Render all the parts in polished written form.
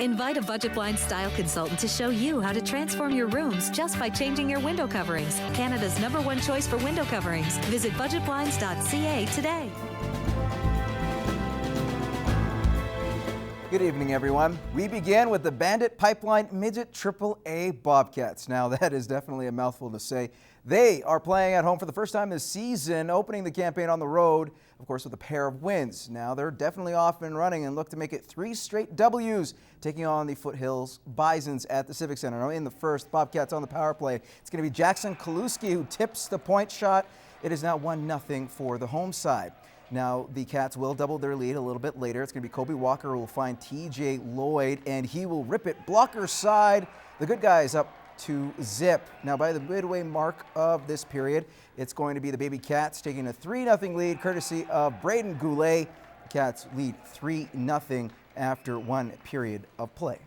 Invite a Budget Blinds style consultant to show you how to transform your rooms just by changing your window coverings. Canada's #1 choice for window coverings. Visit budgetblinds.ca today. Good evening, everyone. We begin with the Bandit Pipeline Midget AAA Bobcats. Now, that is definitely a mouthful to say. They are playing at home for the first time this season, opening the campaign on the road, of course, with a pair of wins. Now, they're definitely off and running and look to make it 3 straight W's, taking on the Foothills Bisons at the Civic Center. Now, in the first, Bobcats on the power play. It's going to be Jackson Kaluski who tips the point shot. It is now 1-0 for the home side. Now, the Cats will double their lead a little bit later. It's going to be Kobe Walker who will find TJ Lloyd, and he will rip it blocker side. The good guys up to zip. Now, by the midway mark of this period, it's going to be the Baby Cats taking a 3-0 lead, courtesy of Braden Goulet. The Cats lead 3-0 after 1 period of play.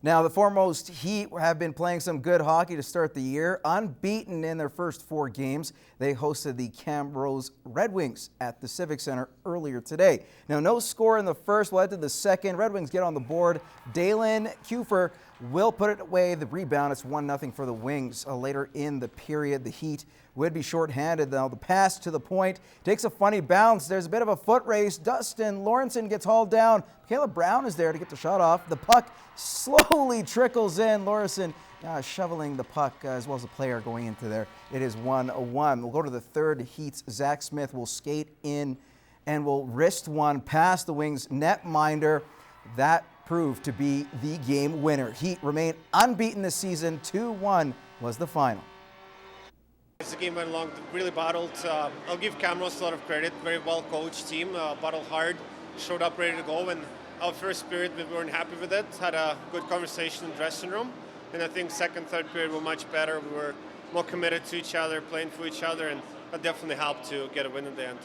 Now, the Foremost Heat have been playing some good hockey to start the year. Unbeaten in their first 4 games, they hosted the Camrose Red Wings at the Civic Center earlier today. Now, no score in the first led to the second. Red Wings get on the board. Dalen Kufer will put it away. The rebound, it's 1-0 for the Wings. Later in the period, the Heat would be shorthanded. Now, the pass to the point takes a funny bounce. There's a bit of a foot race. Dustin Lawrenson gets hauled down. Caleb Brown is there to get the shot off. The puck slowly trickles in. Lawrenson shoveling the puck as well as the player going into there. It is 1-1. We'll go to the third. Heat's Zach Smith will skate in and will wrist one past the Wings netminder. That proved to be the game winner. Heat remain unbeaten this season. 2-1 was the final. As the game went along, really battled. I'll give Camrose a lot of credit. Very well coached team, battled hard, showed up ready to go. And our first period, we weren't happy with it. Had a good conversation in the dressing room. And I think second, third period were much better. We were more committed to each other, playing for each other, and that definitely helped to get a win in the end.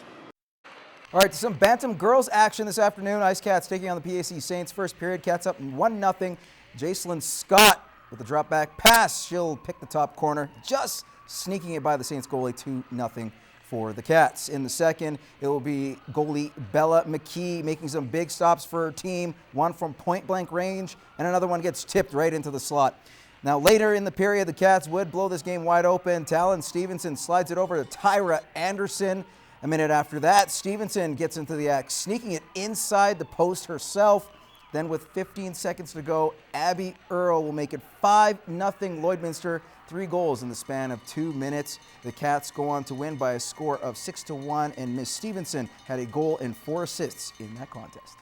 All right, some Bantam girls action this afternoon. Ice Cats taking on the PAC Saints. First period, Cats up 1-0. Jacelyn Scott with the drop back pass. She'll pick the top corner, just sneaking it by the Saints goalie. 2-0 for the Cats. In the second, it will be goalie Bella McKee making some big stops for her team. One from point blank range, and another one gets tipped right into the slot. Now, later in the period, the Cats would blow this game wide open. Talon Stevenson slides it over to Tyra Anderson. A minute after that, Stevenson gets into the act, sneaking it inside the post herself. Then with 15 seconds to go, Abby Earl will make it 5-0 Lloydminster. 3 goals in the span of 2 minutes. The Cats go on to win by a score of 6-1, and Miss Stevenson had a goal and 4 assists in that contest.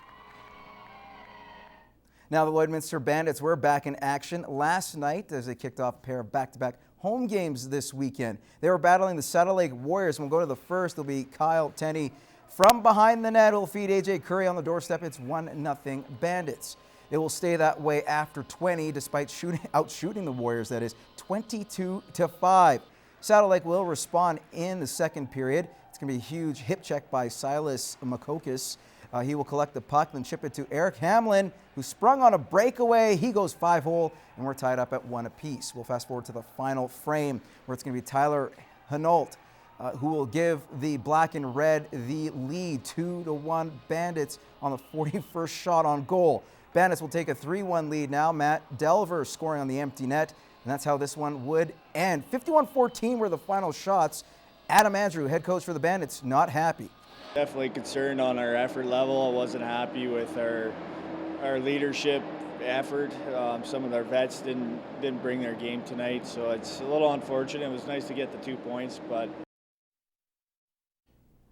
Now, the Lloydminster Bandits were back in action last night as they kicked off a pair of back-to-back home games this weekend. They were battling the Saddle Lake Warriors. We'll go to the first. It'll be Kyle Tenney from behind the net. Will feed AJ Curry on the doorstep. It's 1-0 Bandits. It will stay that way after 20, despite outshooting the Warriors. That is 22-5. Saddle Lake will respond in the second period. It's going to be a huge hip check by Silas Makokis. He will collect the puck, then chip it to Eric Hamlin, who sprung on a breakaway. He goes 5-hole, and we're tied up at 1 apiece. We'll fast forward to the final frame, where it's going to be Tyler Hinault, who will give the black and red the lead. 2-1 Bandits on the 41st shot on goal. Bandits will take a 3-1 lead now. Matt Delver scoring on the empty net, and that's how this one would end. 51-14 were the final shots. Adam Andrew, head coach for the Bandits, not happy. Definitely concerned on our effort level. I wasn't happy with our leadership effort. Some of our vets didn't bring their game tonight, so it's a little unfortunate. It was nice to get the 2 points, but.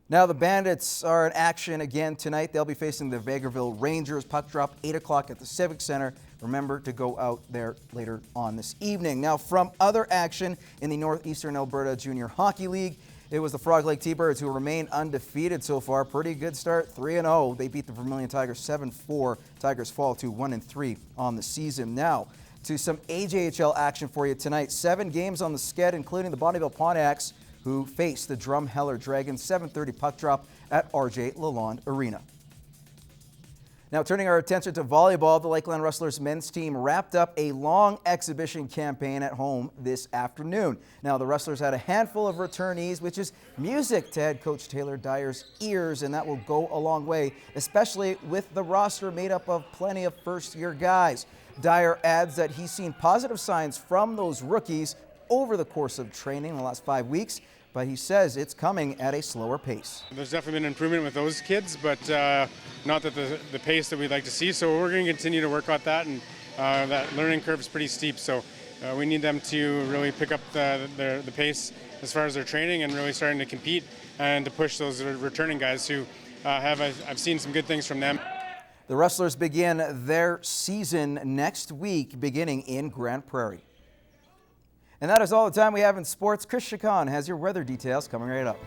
Now the Bandits are in action again tonight. They'll be facing the Vegreville Rangers. Puck drop 8 o'clock at the Civic Center. Remember to go out there later on this evening. Now, from other action in the Northeastern Alberta Junior Hockey League, it was the Frog Lake T-Birds who remain undefeated so far. Pretty good start, 3-0. They beat the Vermilion Tigers 7-4. Tigers fall to 1-3 on the season. Now, to some AJHL action for you tonight. 7 games on the sked, including the Bonnyville Pontiacs, who face the Drumheller Dragons. 7:30 puck drop at RJ Lalonde Arena. Now turning our attention to volleyball, the Lakeland Rustlers men's team wrapped up a long exhibition campaign at home this afternoon. Now the Rustlers had a handful of returnees, which is music to head coach Taylor Dyer's ears, and that will go a long way, especially with the roster made up of plenty of first-year guys. Dyer adds that he's seen positive signs from those rookies over the course of training in the last 5 weeks, but he says it's coming at a slower pace. There's definitely been improvement with those kids, but not at the pace that we'd like to see. So we're going to continue to work on that, and that learning curve is pretty steep. So we need them to really pick up the pace as far as their training and really starting to compete and to push those returning guys who I've seen some good things from them. The Rustlers begin their season next week, beginning in Grand Prairie. And that is all the time we have in sports. Chris Chacon has your weather details coming right up.